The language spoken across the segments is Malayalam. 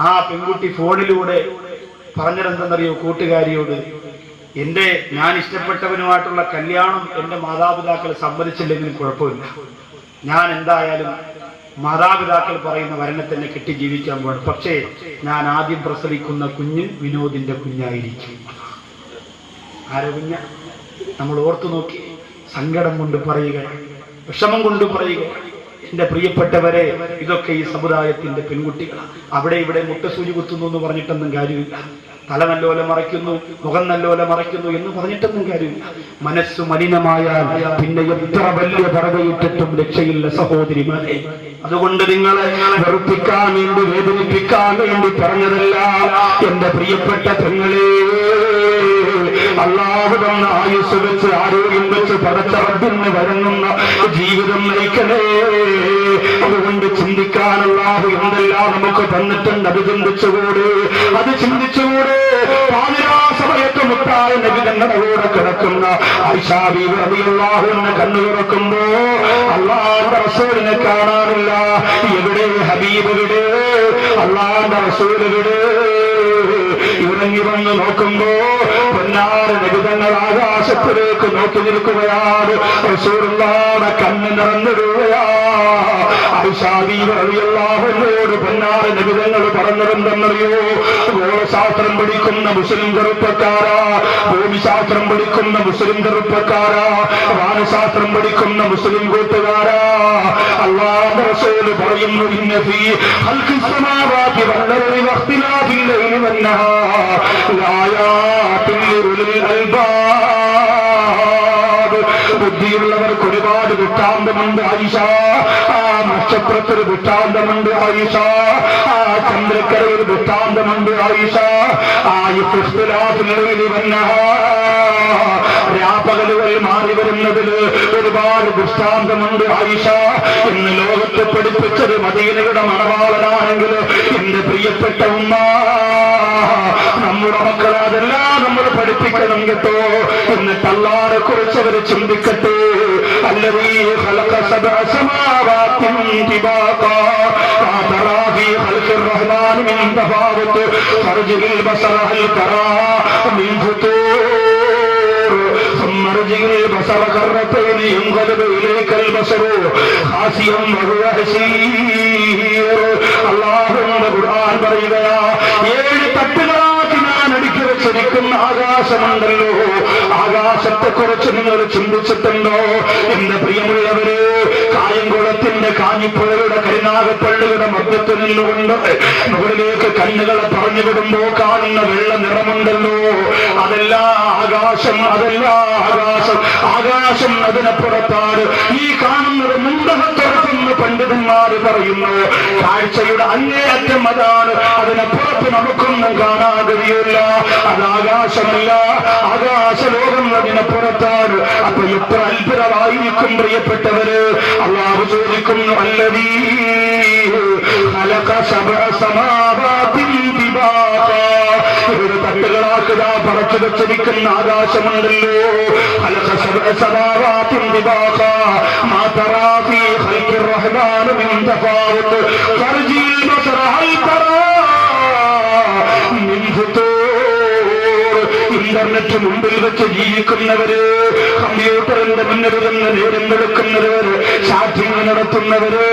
ആ പെൺകുട്ടി ഫോണിലൂടെ പറഞ്ഞതെന്തെന്നറിയോ കൂട്ടുകാരിയോട്, ഞാൻ ഇഷ്ടപ്പെട്ടവനുമായിട്ടുള്ള കല്യാണം എൻ്റെ മാതാപിതാക്കൾ സമ്മതിച്ചില്ലെങ്കിലും കുഴപ്പമില്ല, ഞാൻ എന്തായാലും മാതാപിതാക്കൾ പറയുന്ന വരനെ തന്നെ കെട്ടി ജീവിക്കാൻ പോകണം, പക്ഷേ ഞാൻ ആദ്യം പ്രസവിക്കുന്ന കുഞ്ഞ് വിനോദിന്റെ കുഞ്ഞായിരിക്കും. ആരോ കുഞ്ഞ? നമ്മൾ ഓർത്തു നോക്കി, സങ്കടം കൊണ്ട് പറയുക, വിഷമം കൊണ്ട് പറയുക. എന്റെ പ്രിയപ്പെട്ടവരെ, ഇതൊക്കെ ഈ സമുദായത്തിന്റെ പെൺകുട്ടികളാണ്. അവിടെ ഇവിടെ മുട്ടസൂചി കുത്തുന്നു എന്ന് പറഞ്ഞിട്ടൊന്നും കാര്യമില്ല, തല നല്ലോലെ മറയ്ക്കുന്നു, മുഖം നല്ലോലെ മറയ്ക്കുന്നു എന്ന് പറഞ്ഞിട്ടൊന്നും കാര്യമില്ല. മനസ്സ് മലിനമായാൽ പിന്നെ എത്ര വലിയ പറകയിട്ടിട്ടും രക്ഷയില്ല സഹോദരിമാരെ. അതുകൊണ്ട് നിങ്ങളെ വെറുപ്പിക്കാൻ വേണ്ടി, വേദനിപ്പിക്കാൻ വേണ്ടി പറഞ്ഞതല്ല എന്റെ പ്രിയപ്പെട്ട പെങ്ങളെ. അല്ലാഹു തന്ന ആയുസ് വെച്ച്, ആരോഗ്യം വെച്ച് പടച്ച റബ്ബിന് വഴങ്ങുന്ന ജീവിതം നയിക്കണേ. അതുകൊണ്ട് ചിന്തിക്കാൻ അല്ലാഹു എന്തെല്ലാം നമുക്ക് തന്നിട്ടുണ്ട്, അത് ചിന്തിച്ചുകൂടെ, അത് ചിന്തിച്ചുകൂടെ. പാതിരാ സമയത്ത് മുത്തായ നബി തങ്ങളുടെ കൂടെ കിടക്കുന്ന ആയിഷാ ബീവി റളിയല്ലാഹു അൻഹ കണ്ണു തുറക്കുമ്പോ അല്ലാഹുവിന്റെ റസൂലിനെ കാണാനില്ല. എവിടെ ഹബീബ്? എവിടെ അല്ലാഹുവിന്റെ റസൂൽ? എവിടെ? ഇറങ്ങി വന്ന് നോക്കുമ്പോ പൊന്നാറ് നബി തങ്ങൾ ആകാശത്തിലേക്ക് നോക്കി നിൽക്കുകയാണ്. റസൂലുള്ളാഹിയുടെ കണ്ണ് നിറഞ്ഞിടുകയാ. ആയിഷാ ബീവി റളിയല്ലാഹു അൻഹയോട് പൊന്നാറ് നബി തങ്ങൾ പറഞ്ഞതെന്തെന്നറിയോ? ഗോളശാസ്ത്രം പഠിക്കുന്ന മുസ്ലിം ചെറുപ്പക്കാരാ, ഭൂമിശാസ്ത്രം പഠിക്കുന്ന മുസ്ലിം ചെറുപ്പക്കാരാ, വാനശാസ്ത്രം പഠിക്കുന്ന മുസ്ലിം കൂട്ടുകാരാ, അല്ലാഹുവിന്റെ റസൂൽ പറയുന്നു, ഇന്ന ഫീ ഖൽഖിസ് സമാവാതി വൽ അർളി വഖ്തിലാഫിൽ ലൈലി വൻ നഹാർ ലആയാതിൻ ലിഉലിൽ അൽബാബ്. ബുദ്ധിയുള്ളവർക്ക് ഒരുപാട് ദൃഷ്ടാന്തമുണ്ട് ആയിഷ. ആ നക്ഷത്രത്തിൽ ദൃഷ്ടാന്തമുണ്ട് ആയിഷ. ആ ചന്ദ്രക്കരയിൽ ദൃഷ്ടാന്തമുണ്ട് ആയിഷ. രാപ്പകലുകൾ മാറി വരുന്നതിൽ ഒരുപാട് ദൃഷ്ടാന്തമുണ്ട് ആയിഷ. ഇന്ന് ലോകത്തെ പഠിപ്പിച്ചത് മദീനയുടെ മണവാളനാണെങ്കിൽ എന്റെ പ്രിയപ്പെട്ട ഉമ്മ, നമ്മുടെ മക്കളെ അതെല്ലാം നമ്മൾ പഠിപ്പിക്കണം കേട്ടോ. എന്നിട്ട് അല്ലാഹുവിനെ കുറിച്ച് അവർ ചിന്തിക്കട്ടെ. അല്ലദീ ഖലഖ സബ്അ സമാവാതിൻ തിബാഖാ മാ തറാ ഫീ ഖൽഖിർ റഹ്മാൻ മിൻ തഫാവുത് ഫർജിൽ ബസറ ഹൽ തറാ മിൻ ഫുതൂർ ثم ارجع البصر كرتين ينقلب اليك البصر خاسئا وهو حسير. അല്ലാഹുവിന്റെ ഖുർആൻ പറയുകയാ, 7 തട്ടുകളാക്കി ഞാൻ അടുക്കി വെച്ചിരിക്കുന്ന ആകാശമുണ്ടല്ലോ, ആകാശത്തെ കുറിച്ച് നിങ്ങൾ ചിന്തിച്ചിട്ടുണ്ടോ? എന്റെ പ്രിയമുള്ളവര്, കായംകുളത്തിന്റെ കാഞ്ഞിപ്പുഴയുടെ കരുനാഗപ്പള്ളിയുടെ മധ്യത്തിൽ നിന്നുകൊണ്ട് മുകളിലേക്ക് കണ്ണുകളെ പറഞ്ഞു വിടുമ്പോ കാണുന്ന വെള്ള നിറമുണ്ടല്ലോ, അതല്ല ആകാശം, അതല്ല ആകാശം. ആകാശം അതിനപ്പുറത്താണ്. ഈ കാണുന്നത് മുണ്ടകത്തുറത്തുനിന്ന് പണ്ഡിതന്മാർ പറയുന്നു, കാഴ്ചയുടെ അങ്ങേയറ്റം അതാണ്. അതിനപ്പുറത്ത് നമുക്കൊന്നും കാണാൻ കഴിയില്ല. അത് ആകാശമല്ല, ആകാശലോകം അതിനപ്പുറത്താണ്. അപ്പൊ എത്ര അത്ഭുതമായിരിക്കും പ്രിയപ്പെട്ടവര്. അല്ലാഹു ചോദിക്കുന്നു, അല്ലദീ ഖലഖ സബ്അ സമാവാതിൻ തിബാഖാ. ഒരു തട്ടുകളാക്കുക പടച്ചു വെച്ചിരിക്കുന്ന ആകാശമുണ്ടല്ലോ, ഖലഖ സബ്അ സമാവാതിൻ തിബാഖാ മാ തറാ ഫീ ഖൽഖിർ റഹ്മാൻ മിൻ തഫാവുത് ഫർജിൽ ബസറ ഹൽ തറാ മിൻ ഫുതൂർ. ഇന്റർനെറ്റ് മുമ്പിൽ വെച്ച് ജീവിക്കുന്നവര്, കമ്പ്യൂട്ടറിന്റെ മുന്നിൽ നിന്ന് നേരം വെളുക്കുന്നവര്, ചാറ്റിംഗ് നടത്തുന്നവര്,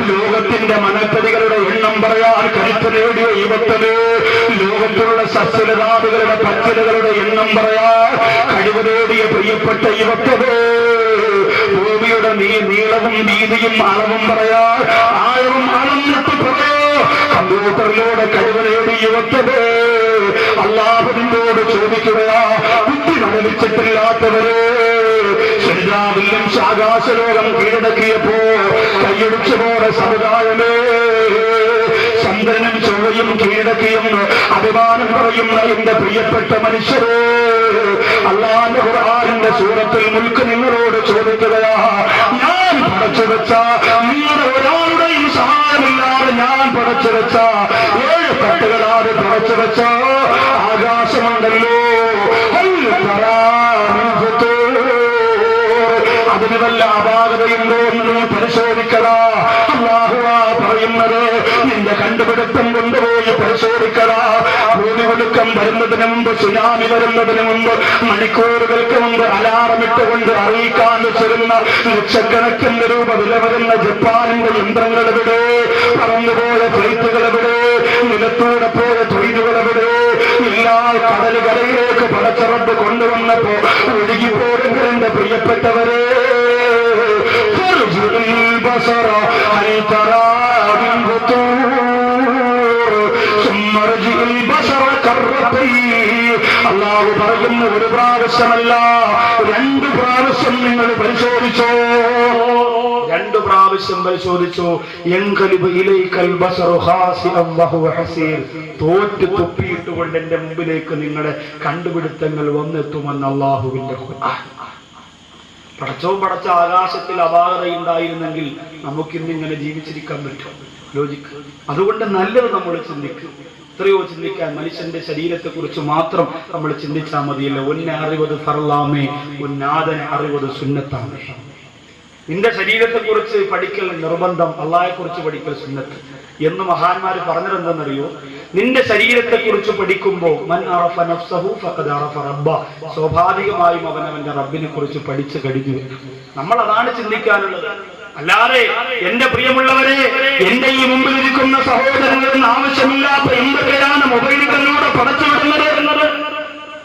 ലോകത്തിന്റെ മനക്കടികളുടെ എണ്ണം പറയാൻ കരുത്ത് നേടിയ യുവത്വര്, ലോകത്തിലുള്ള സസ്യലതാദികളുടെ പച്ചിലകളുടെ എണ്ണം പറയാൻ കഴിവ് നേടിയ പ്രിയപ്പെട്ട യുവത്വര്, ഭൂമിയുടെ നീളവും വീതിയും അളവും പറയാൻ ആഴവും അളന്നിട്ട് പറയോ കമ്പ്യൂട്ടറിലൂടെ കഴിവ് നേടിയ യുവത്വര്, അല്ലാഹുവിനോട് ചോദിക്കുകയാ, ബുദ്ധി മനവിച്ചിട്ടില്ലാത്തവര്. ശരിയാവില്ലും ആകാശലോകം കീഴടക്കിയപ്പോ കൈയടിച്ചു പോയ സമുദായമേ, ചന്ദ്രനും ചൊവ്വയും കീഴടക്കിയെന്ന് അഭിമാനം പറയുന്ന എന്റെ പ്രിയപ്പെട്ട മനുഷ്യരെ, അല്ലാഹുവിന്റെ ഖുർആനിന്റെ സൂറത്തിൽ മുൽക്ക് നിങ്ങളോട് ചോദിക്കുകയാ, ഞാൻ പടച്ചുവെച്ച, നിങ്ങളുടെ ഒരാളുടെയും സഹായമില്ലാതെ ഞാൻ പടച്ചുവെച്ച 7 തട്ടുകളാണ് പടച്ചുവെച്ച ആകാശമുണ്ടല്ലോ, അതിന് വല്ല അപാകതയുണ്ടോ എന്ന് പരിശോധിക്കടാ. അല്ലാഹു പറയുന്നത്, നിന്റെ കണ്ടുപിടുത്തം കൊണ്ട് വെള്ളപ്പൊക്കം വരുന്നതിന് മുമ്പ്, സുനാമി വരുന്നതിന് മുമ്പ്, മണിക്കൂറുകൾക്ക് മുമ്പ് അലാറമിട്ടുകൊണ്ട് അറിയിക്കാൻ വെച്ചിരുന്ന ലക്ഷക്കണക്കിന് രൂപ വില വരുന്ന ജപ്പാനിന്റെ യന്ത്രങ്ങൾ എവിടെ? പറന്നുപോയ ഫ്ലൈറ്റുകൾ എവിടെ? നിലത്തൂടെ പോയ തൊഴിലുകൾ എവിടെ? എല്ലാ കടലുകരയിലേക്ക് പടച്ചറപ്പ് കൊണ്ടുവന്നപ്പോ ഒഴുകിപ്പോരെങ്കിൽ എന്റെ പ്രിയപ്പെട്ടവരെ, അല്ലാഹു പറയുന്ന ഒരു പ്രാവശ്യമല്ല, 2 പ്രാവശ്യം നിങ്ങൾ പരിശോധിച്ചോ, 2 പ്രാവശ്യം പരിശോധിച്ചോ. തോറ്റ് തുപ്പിയിട്ടുകൊണ്ട് എന്റെ മുമ്പിലേക്ക് നിങ്ങളുടെ കണ്ടുപിടുത്തങ്ങൾ വന്നെത്തുമെന്ന് അല്ലാഹുവിന്റെ ഖുർആൻ. പടച്ച ആകാശത്തിൽ അപാകതയുണ്ടായിരുന്നെങ്കിൽ നമുക്കിന്നിങ്ങനെ ജീവിച്ചിരിക്കാൻ പറ്റും? ലോജിക്ക്. അതുകൊണ്ട് നല്ലത് നമ്മൾ ചിന്തിക്കും. എത്രയോ ചിന്തിക്കാൻ. മനുഷ്യന്റെ ശരീരത്തെ കുറിച്ച് മാത്രം നമ്മൾ ചിന്തിച്ചാൽ മതിയല്ലോ. ഒന്നെ അറിവത് ഫർലാമേ, ഒന്നാദനെ അറിവത് സുന്നത്താണ്. നിന്റെ ശരീരത്തെ കുറിച്ച് പഠിക്കൽ നിർബന്ധം, അള്ളാഹയെ കുറിച്ച് പഠിക്കൽ സുന്നത്ത് എന്ന് മഹാന്മാര് പറഞ്ഞതെന്തെന്നറിയോ? നിന്റെ ശരീരത്തെ കുറിച്ച് പഠിക്കുമ്പോൾ മൻ അറഫ നഫ്സഹു ഫഖദ് അറഫ റബ്ബ, സ്വാഭാവികമായും അവനവന്റെ റബ്ബിനെ കുറിച്ച് പഠിച്ചു കഴിഞ്ഞു. നമ്മൾ അതാണ് ചിന്തിക്കാനുള്ളത്. അല്ലാതെ എന്റെ പ്രിയമുള്ളവരെ, എന്റെ ഈ മുമ്പിൽ ഇരിക്കുന്ന സഹോദരങ്ങളിൽ ആവശ്യമില്ലാത്ത എന്തൊക്കെയാണ് മൊബൈലുകളിലൂടെ പടച്ചുവിടുന്നത് എന്നത്.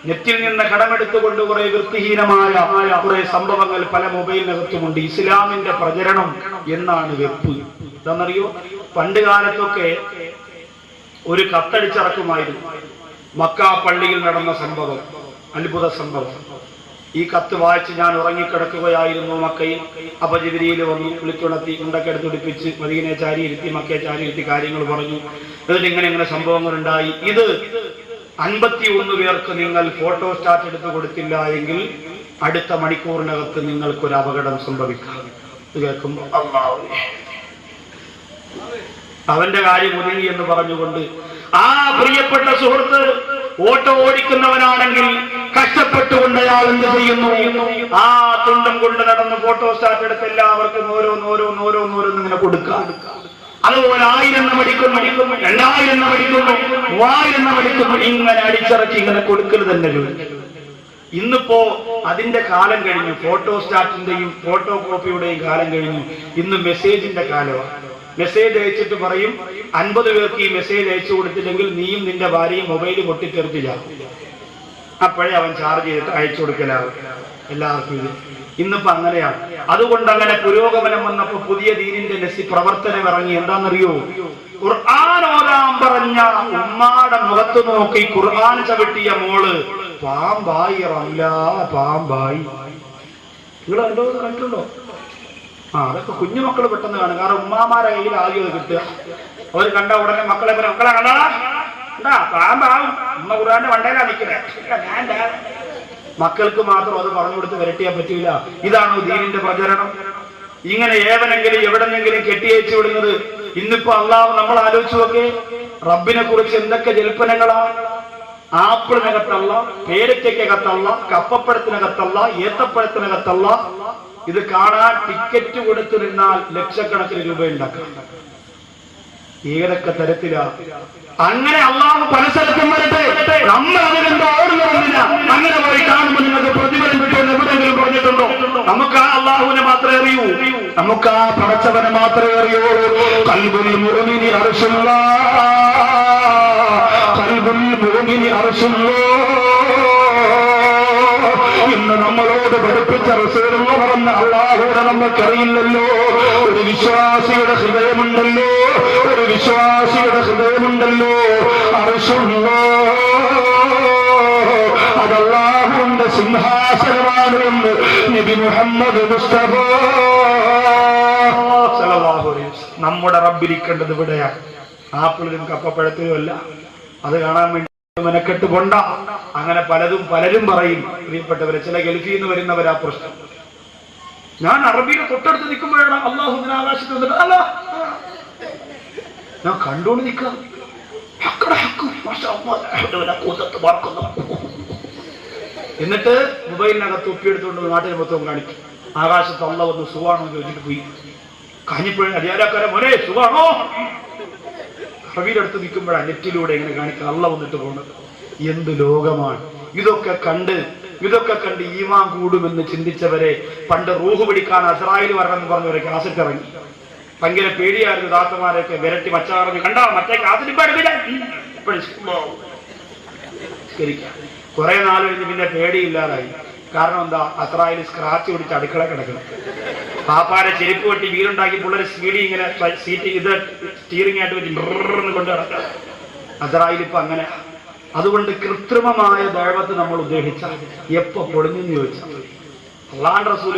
നെറ്റിൽ നിന്ന് കടമെടുത്തുകൊണ്ട് കുറെ വൃത്തിഹീനമായ കുറെ സംഭവങ്ങൾ പല മൊബൈലിനകത്തുമുണ്ട്. ഇസ്ലാമിന്റെ പ്രചരണം എന്നാണ് വെപ്പ്. എന്താണെന്നറിയോ? പണ്ട് കാലത്തൊക്കെ ഒരു കത്തടിച്ചിറക്കുമായിരുന്നു. മക്ക പള്ളിയിൽ നടന്ന സംഭവം, അത്ഭുത സംഭവം. ഈ കത്ത് വായിച്ച് ഞാൻ ഉറങ്ങിക്കിടക്കുകയായിരുന്നു മക്കയിൽ. അപ്പൊ ജിബ്രീൽ വന്നു, വിളിച്ചുണർത്തി, ഉണ്ടക്കെടുത്തുടിപ്പിച്ച് മദീനയെ ചാരിയിരുത്തി, മക്കയെ ചാരിയിരുത്തി കാര്യങ്ങൾ പറഞ്ഞു. എന്നിട്ട് ഇങ്ങനെ സംഭവങ്ങൾ ഉണ്ടായി. ഇത് 51 പേർക്ക് നിങ്ങൾ ഫോട്ടോ സ്റ്റാറ്റ് എടുത്ത് കൊടുത്തില്ല എങ്കിൽ അടുത്ത മണിക്കൂറിനകത്ത് നിങ്ങൾക്കൊരു അപകടം സംഭവിക്കാം. ഇത് കേൾക്കുമ്പോൾ അവന്റെ കാര്യം ഒതുങ്ങി എന്ന് പറഞ്ഞുകൊണ്ട് ആ പ്രിയപ്പെട്ട സുഹൃത്ത് ഓട്ടോ ഓടിക്കുന്നവനാണെങ്കിൽ കഷ്ടപ്പെട്ടുകൊണ്ട് അയാൾ എന്ത് ചെയ്യുന്നു? ആ തുണ്ടം കൊണ്ട് നടന്ന് ഫോട്ടോ സ്റ്റാറ്റ് എടുത്ത് എല്ലാവർക്കും ഓരോന്നോരോന്നോരോന്നോരോന്ന് ഇങ്ങനെ കൊടുക്കാം. അതുപോലെ 1000 എണ്ണം അടിക്കുന്നു, 2000 എണ്ണം അടിക്കുന്നു, 3000 എണ്ണം അടിക്കുന്നു. ഇങ്ങനെ അടിച്ചിറക്കി ഇങ്ങനെ കൊടുക്കൽ തന്നെ. ഇന്നിപ്പോ അതിന്റെ കാലം കഴിഞ്ഞു. ഫോട്ടോ സ്റ്റാറ്റിന്റെയും ഫോട്ടോ കോപ്പിയുടെയും കാലം കഴിഞ്ഞു. ഇന്ന് മെസ്സേജിന്റെ കാലമാണ്. മെസ്സേജ് അയച്ചിട്ട് പറയും 50 പേർക്ക് ഈ മെസ്സേജ് അയച്ചു കൊടുത്തില്ലെങ്കിൽ നീയും നിന്റെ ഭാര്യയും മൊബൈൽ പൊട്ടിത്തെറിച്ചില്ല. അപ്പോഴേ അവൻ ചാർജ് ചെയ്തിട്ട് അയച്ചു കൊടുക്കലാവും എല്ലാവർക്കും. ഇത് ഇന്നിപ്പോ അങ്ങനെയാണ്. അതുകൊണ്ട് അങ്ങനെ പുരോഗമനം വന്നപ്പോ പുതിയ ദീനിന്റെ പ്രവർത്തനം ഇറങ്ങി. എന്താണെന്നറിയോ? ഖുർആൻ ഓതാൻ പറഞ്ഞ ഉമ്മാടെ മുഖത്ത് നോക്കി ഖുർആൻ ചവിട്ടിയ മോള് പാമ്പായി റംല, പാമ്പായി. നിങ്ങൾ കണ്ടിട്ടുണ്ടോ? അതൊക്കെ കുഞ്ഞുമക്കൾ പെട്ടെന്ന് കാണും. കാരണം ഉമ്മാമാരെ കയ്യിൽ ആദ്യം അത് കിട്ടുക. അവർ കണ്ട ഉടനെ മക്കളെ കണ്ടാ പാമ്പാവും. ഉമ്മ ഖുർആന്റെ വണ്ടയിലാ നിൽക്കുന്നത്. മക്കൾക്ക് മാത്രം അത് പറഞ്ഞു കൊടുത്ത് വരട്ടിയാൻ പറ്റൂല. ഇതാണോ ദീനിന്റെ പ്രചരണം? ഇങ്ങനെ ഏവനെങ്കിലും എവിടെന്നെങ്കിലും കെട്ടിയച്ചു വിടുന്നത്. ഇന്നിപ്പോ അള്ളാഹു നമ്മൾ ആലോചിച്ചു നോക്കേ, റബ്ബിനെ കുറിച്ച് എന്തൊക്കെ ജൽപ്പനങ്ങളാണ്. ആപ്പിളിനകത്തല്ല, പേരയ്ക്കകത്തല്ല, കപ്പപ്പഴത്തിനകത്തല്ല, ഏത്തപ്പഴത്തിനകത്തല്ല. ഇത് കാണാൻ ടിക്കറ്റ് കൊടുത്തു നിന്നാൽ ലക്ഷക്കണക്കിന് രൂപ ഉണ്ടാക്കാം. ഏതൊക്കെ തരത്തിലാ? അങ്ങനെ അള്ളാഹു പല സ്ഥലത്തും വരട്ടെ. നമ്മൾ അതിനെന്തോ ഓടുന്നില്ല. അങ്ങനെ പോയി കാണുമ്പോൾ നിങ്ങൾക്ക് പ്രതിഫലം കിട്ടുമെന്ന് എവിടെയെങ്കിലും പറഞ്ഞിട്ടുണ്ടോ? നമുക്ക് ആ അള്ളാഹുവിനെ മാത്രമേ അറിയൂ. നമുക്ക് ആ പടച്ചവനെ മാത്രമേ അറിയുള്ളൂ. ഖൽബുൽ മുഅ്മിനി അർശുല്ലാഹ്, ഖൽബുൽ മുഅ്മിനി അർശുല്ലാഹ്. ഇന്ന് നമ്മളോട് പഠിപ്പിച്ച റസൂലുള്ളാഹി പറഞ്ഞ അല്ലാഹുവിനെ നമുക്കറിയില്ലല്ലോ. ഒരു വിശ്വാസിയുടെ ഹൃദയമുണ്ടല്ലോ, ഒരു വിശ്വാസിയുടെ ഹൃദയമുണ്ടല്ലോ. അർശുല്ലാഹ്, അത് അല്ലാഹുവിന്റെ സിംഹാസനമാണ് എന്ന് നബി മുഹമ്മദ് മുസ്തഫ സല്ലല്ലാഹു അലൈഹി വസല്ലം. നമ്മുടെ റബ്ബിരിക്കേണ്ടത് ഇവിടെയാണ്, ആപ്പിളിലും കപ്പപ്പഴത്തിലും അല്ല. അത് കാണാൻ വേണ്ടി മെനക്കെട്ട് കൊണ്ട അങ്ങനെ പലരും പറയും. പ്രിയപ്പെട്ടവരെ, ചില ഗൾഫിൽ നിന്ന് വരുന്നവരാ പ്രശ്നം. ഞാൻ അറബിയുടെ തൊട്ടടുത്ത് നിൽക്കുമ്പോഴാണ് അള്ളാഹു ആകാശത്ത് വന്നിട്ട് അല്ല ഞാൻ കണ്ടോണ്ട് നിൽക്കാം. എന്നിട്ട് മൊബൈലിനകത്ത് ഒപ്പിയെടുത്തുകൊണ്ട് നാട്ടിൽ മൊത്തം കാണിക്കും. ആകാശത്ത് അള്ള വന്ന് സുഖാണോ എന്ന് ചോദിച്ചിട്ട് പോയി. കാഞ്ഞിപ്പോഴും അരിയാലാക്കാരെ മോനെ സുഖാണോ? അറബിയുടെ അടുത്ത് നിൽക്കുമ്പോഴാണ് നെറ്റിലൂടെ ഇങ്ങനെ കാണിക്കുക അള്ള വന്നിട്ട് പോകുന്നത്. എന്ത് ലോകമാണ്! ഇതൊക്കെ കണ്ട് ഈമാൻ കൂടുമെന്ന് ചിന്തിച്ചവരെ പണ്ട് റൂഹ് പിടിക്കാൻ അസ്രായേൽ വരണമെന്ന് പറഞ്ഞവരെ കാസറ്റ് ഇറങ്ങി. ഭയങ്കര പേടിയായിരുന്നു. ദാത്തമാരൊക്കെ വിരട്ടി മച്ച പറഞ്ഞു, കണ്ടോ മറ്റേ കാസറ്റ് കുറെ നാൾ കഴിഞ്ഞ് പിന്നെ പേടിയില്ലാതായി. കാരണം എന്താ? അസ്രായേൽ സ്ക്രാച്ച് പിടിച്ച് അടുക്കള കിടക്കണം. പാപ്പാരെ ചെരുപ്പ് വെട്ടി വീടുണ്ടാക്കി പിള്ളേർ സ്പീഡി ഇങ്ങനെ സീറ്റ് ഇത് സ്റ്റീറിംഗ് ആയിട്ട് വെച്ച് കൊണ്ട് കിടക്കാം. അസ്രായേൽ ഇപ്പൊ അങ്ങനെ. അതുകൊണ്ട് കൃത്രിമമായ ദൈവത്തെ നമ്മൾ ഉദ്ദേശിച്ചാൽ എപ്പോ പൊളിഞ്ഞെന്ന് ചോദിച്ചാൽ അല്ലാഹുവിന്റെ റസൂൽ